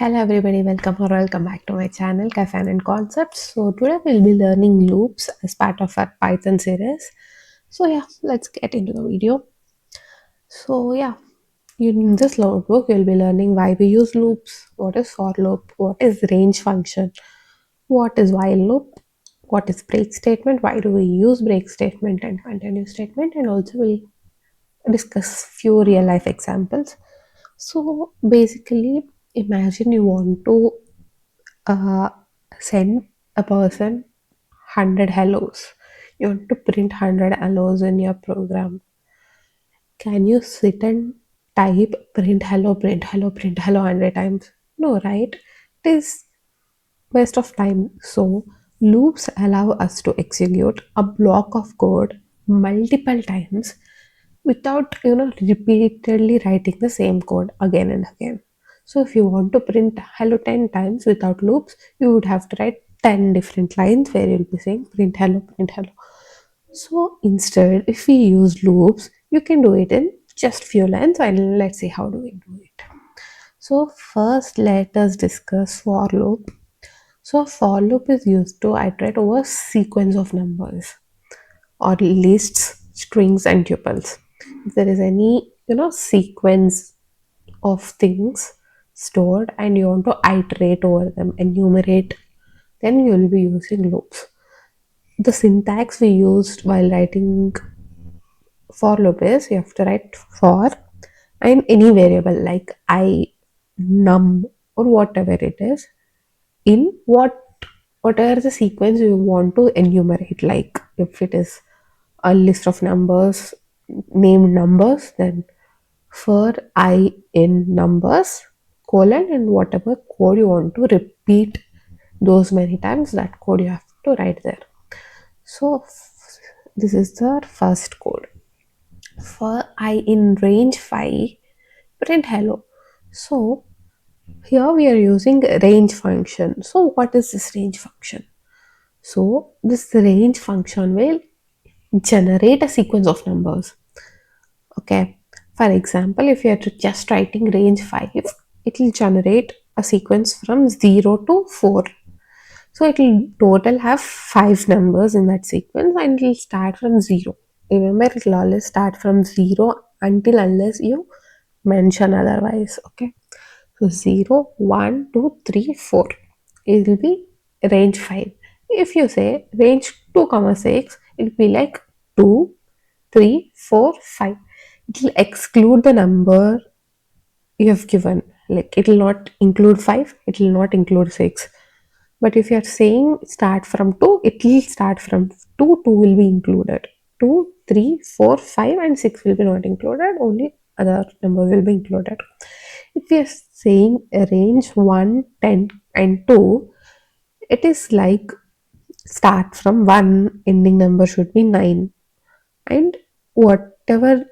Hello everybody, welcome back to my channel Cafe and Concepts. So today we'll be learning loops as part of our Python series. So yeah, let's get into the video. So yeah, in this notebook you'll be learning why we use loops, what is for loop, what is range function, what is while loop, what is break statement, why do we use break statement and continue statement, and also we'll discuss few real life examples. So basically, imagine you want to uh, send a person 100 hellos. You want to print 100 hellos in your program. Can you sit and type print hello, print hello, print hello 100 times? No, right? It is waste of time. So loops allow us to execute a block of code multiple times without repeatedly writing the same code again and again. So if you want to print hello 10 times without loops, you would have to write 10 different lines where you'll be saying print hello, print hello. So instead, if we use loops, you can do it in just few lines, and let's see how do we do it. So first let us discuss for loop. So a for loop is used to iterate over a sequence of numbers or lists, strings, and tuples. If there is any sequence of things stored and you want to iterate over them, enumerate, then you will be using loops. The syntax we used while writing for loop is you have to write for and any variable like I, num, or whatever it is in whatever the sequence you want to enumerate. Like if it is a list of numbers, named numbers, then for I in numbers colon and whatever code you want to repeat those many times, that code you have to write there. So this is the first code. For I in range 5 print hello. So here we are using range function. So what is this range function? So this range function will generate a sequence of numbers. Okay. For example, if you are just writing range 5, it will generate a sequence from 0 to 4. So it will total have 5 numbers in that sequence and it will start from 0. Remember, it will always start from 0 until unless you mention otherwise. Okay. So 0, 1, 2, 3, 4. It will be range 5. If you say range 2, comma 6, it will be like 2, 3, 4, 5. It will exclude the number you have given. Like it will not include 5, it will not include 6. But if you are saying start from 2, it will start from 2, 2 will be included. 2, 3, 4, 5, and 6 will be not included, only other numbers will be included. If we are saying a range 1, 10, and 2, it is like start from 1, ending number should be 9. And whatever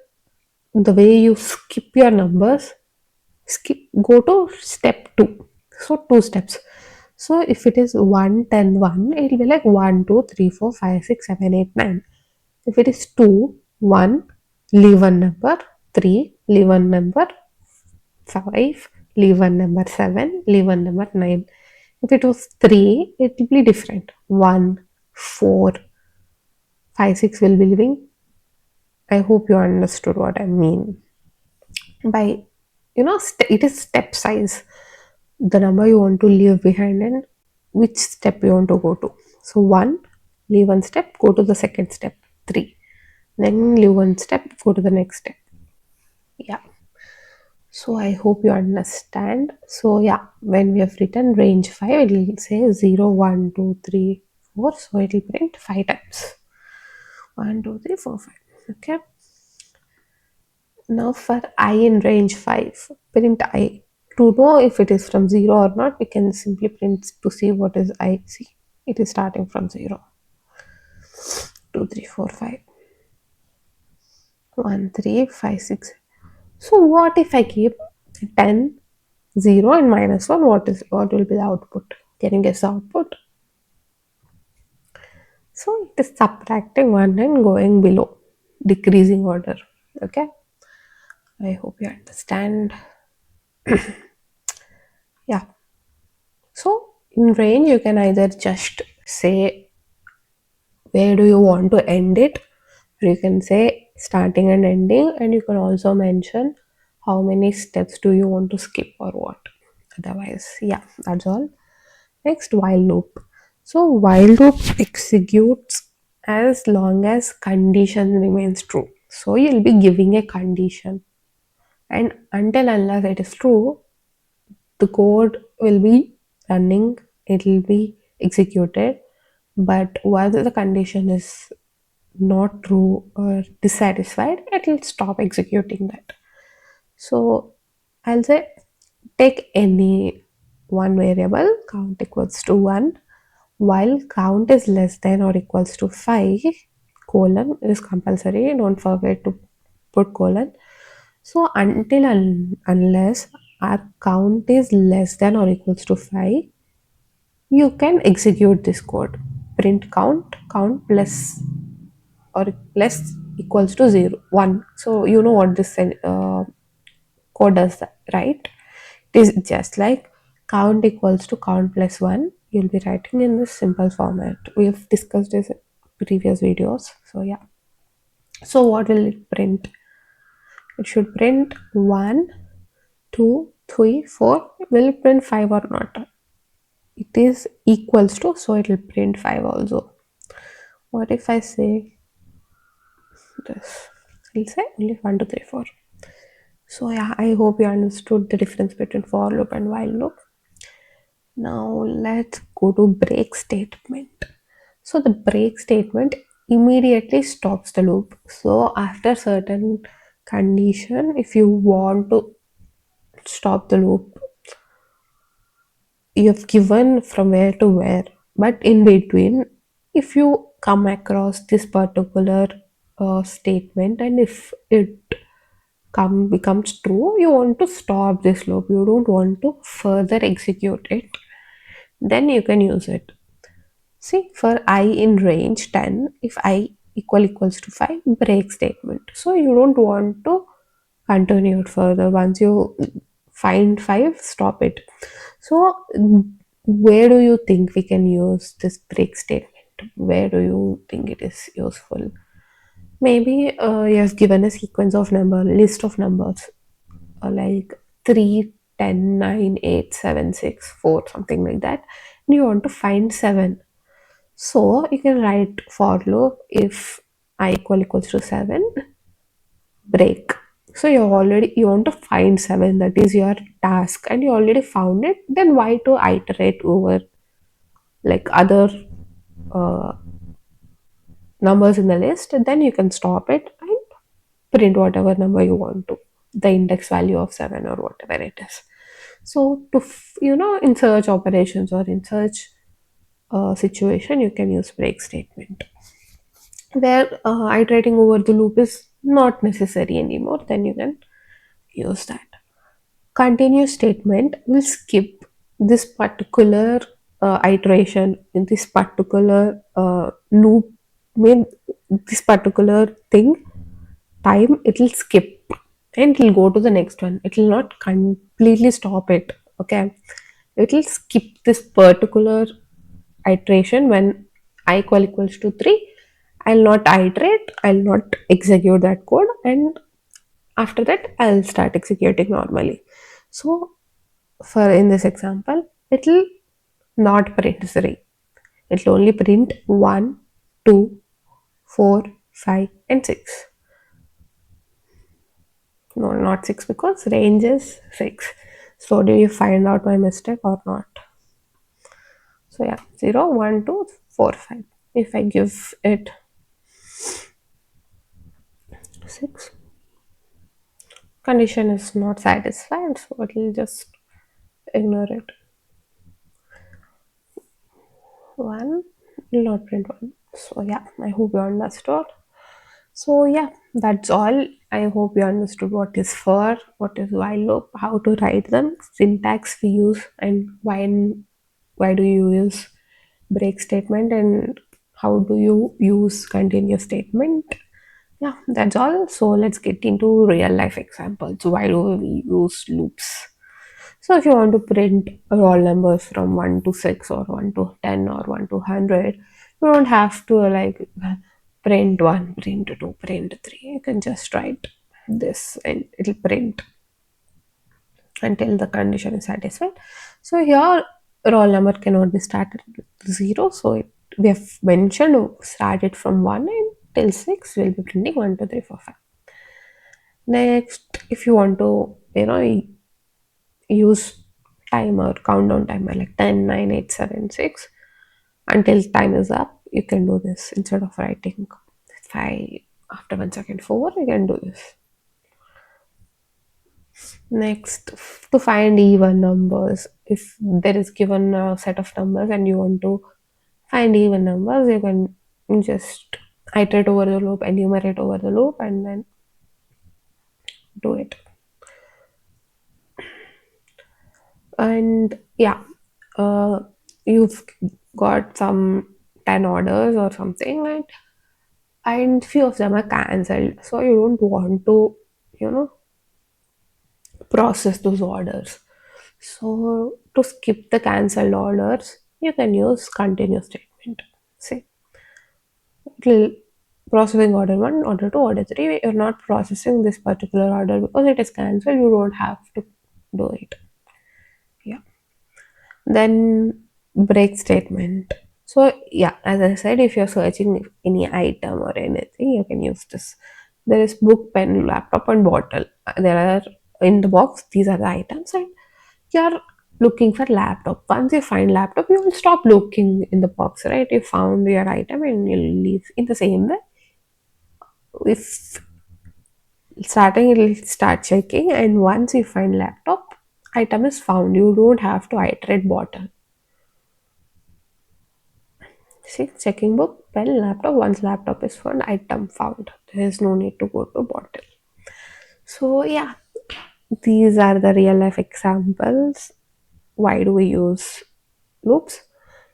the way you skip your numbers, go to step 2. So 2 steps. So if it is 1, 10, 1, it will be like 1, 2, 3, 4, 5, 6, 7, 8, 9. If it is 2, 1, leave one number, 3, leave one number, 5, leave one number, 7, leave one number, 9. If it was 3, it will be different. 1, 4, 5, 6 will be leaving. I hope you understood what I mean. By, it is step size. The number you want to leave behind and which step you want to go to. So 1, leave one step, go to the second step. 3. Then leave one step, go to the next step. Yeah. So I hope you understand. So yeah, when we have written range 5, it will say 0, 1, 2, 3, 4. So it will print 5 times. 1, 2, 3, 4, 5. Okay. Now for I in range 5, print I. To know if it is from 0 or not, we can simply print to see what is I. See, it is starting from 0. 2, 3, 4, 5. 1, 3, 5, 6. So what if I keep 10, 0 and minus 1? What will be the output? Can you guess the output? So it is subtracting 1 and going below, decreasing order. Okay. I hope you understand. Yeah. in range, you can either just say where do you want to end it, or you can say starting and ending, and you can also mention how many steps do you want to skip or what. Otherwise, yeah, that's all. Next, while loop. So while loop executes as long as condition remains true. So you'll be giving a condition, and until unless it is true, the code will be running, it will be executed. But whether the condition is not true or dissatisfied, it will stop executing that. So I'll say take any one variable, count equals to 1, while count is less than or equals to 5, colon is compulsory, don't forget to put colon. So until unless our count is less than or equals to 5, you can execute this code. Print count, count plus or less equals to 0, 1. So you know what this code does that, right? It is just like count equals to count plus 1. You'll be writing in this simple format. We have discussed this in previous videos. So yeah. So what will it print? It should print 1, 2, 3, 4. Will it print 5 or not? It is equals to, so it will print 5 also. What if I say this? I'll say only 1, 2, 3, 4. So yeah, I hope you understood the difference between for loop and while loop. Now let's go to break statement. So the break statement immediately stops the loop. So after certain condition, if you want to stop the loop, you have given from where to where. But in between, if you come across this particular statement, and if it becomes true, you want to stop this loop, you don't want to further execute it, then you can use it. See, for I in range 10, if I equals to 5, break statement. So you don't want to continue it further. Once you find 5, stop it. So where do you think we can use this break statement? Where do you think it is useful? Maybe you have given a sequence of list of numbers, like 3, 10, 9, 8, 7, 6, 4, something like that. And you want to find 7. So you can write for loop if I equals to 7, break. So you want to find 7, that is your task, and you already found it. Then why to iterate over like other uh, numbers in the list? Then you can stop it and print whatever number you want to, the index value of 7 or whatever it is. So to in search operations or in search situation, you can use break statement. Where iterating over the loop is not necessary anymore, then you can use that. Continue statement will skip this particular iteration in this particular loop, mean this particular thing time, it will skip and it will go to the next one. It will not completely stop it. Okay, it will skip this particular iteration. When I equals to 3, I'll not iterate, I'll not execute that code, and after that I'll start executing normally. So for in this example, it'll not print 3, it'll only print 1, 2, 4, 5, and 6. No, not 6, because range is 6. So do you find out my mistake or not? So yeah, 0, 1, 2, 4, 5. If I give it 6, condition is not satisfied, so it will just ignore it. 1 will not print 1. So yeah, I hope you understood. So yeah, that's all. I hope you understood what is for, what is while loop, how to write them, syntax we use, and why do you use break statement, and how do you use continuous statement. Yeah, that's all. So let's get into real life examples. Why do we use loops? So if you want to print roll numbers from 1 to 6 or 1 to 10 or 1 to 100, you don't have to like print 1, print 2, print 3. You can just write this and it'll print until the condition is satisfied. So here roll number cannot be started with 0. So we have mentioned start it from 1 and till 6 we'll be printing 1, 2, 3, 4, 5. Next, if you want to, use timer, countdown timer like 10, 9, 8, 7, 6 until time is up, you can do this instead of writing 5 after 1 second forward, you can do this. Next, to find even numbers, if there is given a set of numbers and you want to find even numbers, you can just iterate over the loop, enumerate over the loop, and then do it. And yeah, uh, you've got some 10 orders or something, and few of them are cancelled, so you don't want to, you know, process those orders. So to skip the cancelled orders, you can use continue statement. Say it will processing order 1, order 2, order 3. You're not processing this particular order because it is cancelled. You don't have to do it. Yeah. Then break statement. So yeah, as I said, if you're searching any item or anything, you can use this. There is book, pen, laptop, and bottle. There are in the box. These are the items, and you're looking for laptop. Once you find laptop, you will stop looking in the box, right? You found your item and you'll leave. In the same way, if starting, it'll start checking, and once you find laptop, item is found. You don't have to iterate bottle. See, checking book, pen, laptop. Once laptop is found, item found. There is no need to go to bottle. So yeah, these are the real life examples. Why do we use loops?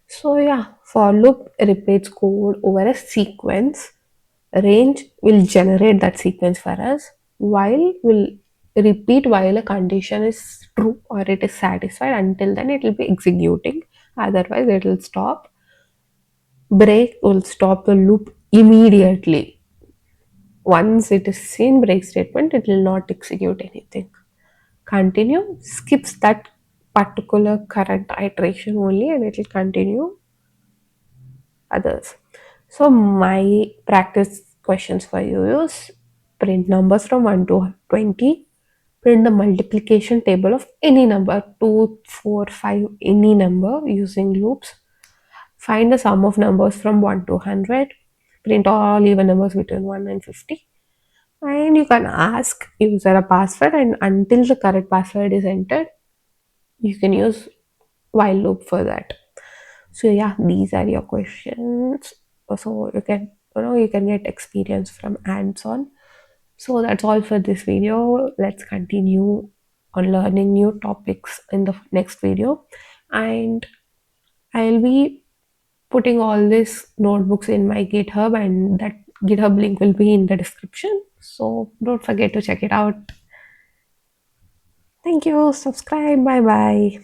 So yeah, for loop repeats code over a sequence. Range will generate that sequence for us. While will repeat while a condition is true or it is satisfied. Until then, it will be executing. Otherwise, it will stop. Break will stop the loop immediately. Once it is seen break statement, it will not execute anything. Continue skips that particular current iteration only and it will continue others. So my practice questions for you is print numbers from 1 to 20, print the multiplication table of any number 2, 4, 5, any number using loops, find the sum of numbers from 1 to 100, print all even numbers between 1 and 50, and you can ask user a password, and until the correct password is entered, you can use while loop for that. So yeah, these are your questions. So you can get experience from hands on. So that's all for this video. Let's continue on learning new topics in the next video, and I'll be putting all these notebooks in my GitHub, and that GitHub link will be in the description. So don't forget to check it out. Thank you. Subscribe. Bye bye.